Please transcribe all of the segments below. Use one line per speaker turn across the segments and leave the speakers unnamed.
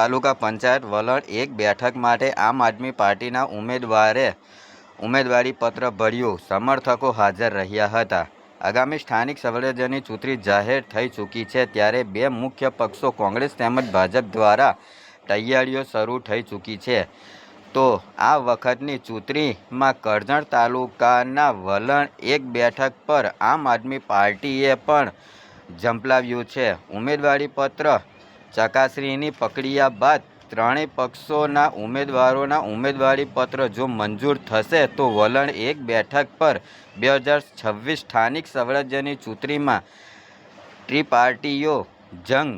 તાલુકા પંચાયત વલણ 1 બેઠક માટે આમ આદમી પાર્ટીના ઉમેદવારે ઉમેદવારી પત્ર ભર્યું. સમર્થકો હાજર રહ્યા હતા. આગામી સ્થાનિક સ્વરાજ્યની ચૂંટણી જાહેર થઈ ચૂકી છે, ત્યારે બે મુખ્ય પક્ષો કોંગ્રેસ તેમજ ભાજપ દ્વારા તૈયારીઓ શરૂ થઈ ચૂકી છે. તો આ વખતની ચૂંટણીમાં કરજણ તાલુકાના વલણ 1 બેઠક પર આમ આદમી પાર્ટીએ પણ ઝંપલાવ્યું છે. ઉમેદવારી પત્ર ચકાસણીની પ્રક્રિયા બાદ ત્રણેય પક્ષોના ઉમેદવારોના ઉમેદવારી પત્ર જો મંજૂર થશે તો વલણ 1 બેઠક પર 2026 સ્થાનિક સ્વરાજ્યની ચૂંટણીમાં ત્રિપાર્ટીયો જંગ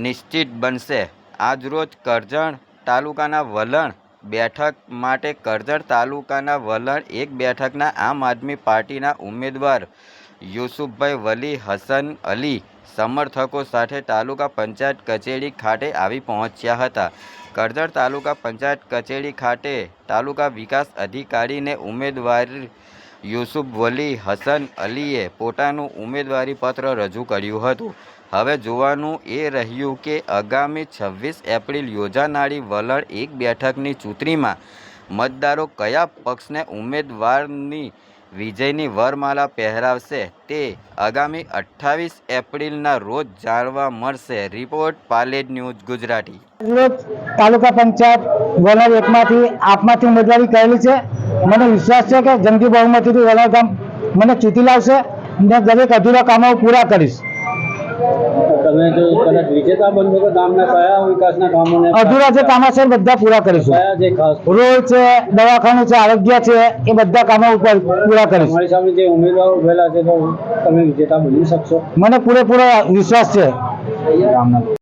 નિશ્ચિત બનશે. આજરોજ કરજણ તાલુકાના વલણ બેઠક માટે કરજણ તાલુકાના વલણ 1 બેઠકના આમ આદમી પાર્ટીના ઉમેદવાર યુસુફભાઈ વલી હસન અલી સમર્થકો સાથે તાલુકા પંચાયત કચેરી ખાતે આવી પહોંચ્યા હતા. કરજણ તાલુકા પંચાયત કચેરી ખાતે તાલુકા વિકાસ અધિકારીને ઉમેદવાર યુસુફ વલી હસન અલીએ પોતાનું ઉમેદવારી પત્ર રજૂ કર્યું હતું. હવે જોવાનું એ રહ્યું કે આગામી 26 એપ્રિલ યોજાનારી વલણ 1 બેઠકની ચૂંટણીમાં મતદારો કયા પક્ષને ઉમેદવારની વિજયની વરમાલા પહેરાવશે તે આગામી 28 એપ્રિલના રોજ જાણવા મળશે. Report Palej news Gujarati.
તાલુકા પંચાયત વલણ 1માંથી આપમાંથી ઉમેદવારી કરેલી છે. મને વિશ્વાસ છે કે જંગી બહુમતીથી વલણ ગામ મને ચૂંટી લાવશે અને દરેક અધૂરા કામો પૂરા કરીશ.
તમે જો કદાચ વિજેતા બનશો તો ગામના કયા વિકાસના કામોને
અધૂરા જે કામો છે બધા પૂરા કરીશું.
કયા જે ખાસ
રોડ છે, દવાખાનું છે, આરોગ્ય છે, એ બધા કામો ઉપર પૂરા કરીશું.
તમારી સામે જે ઉમેદવારો ઉભેલા છે તો તમે વિજેતા બની શકશો?
મને પૂરેપૂરો વિશ્વાસ છે.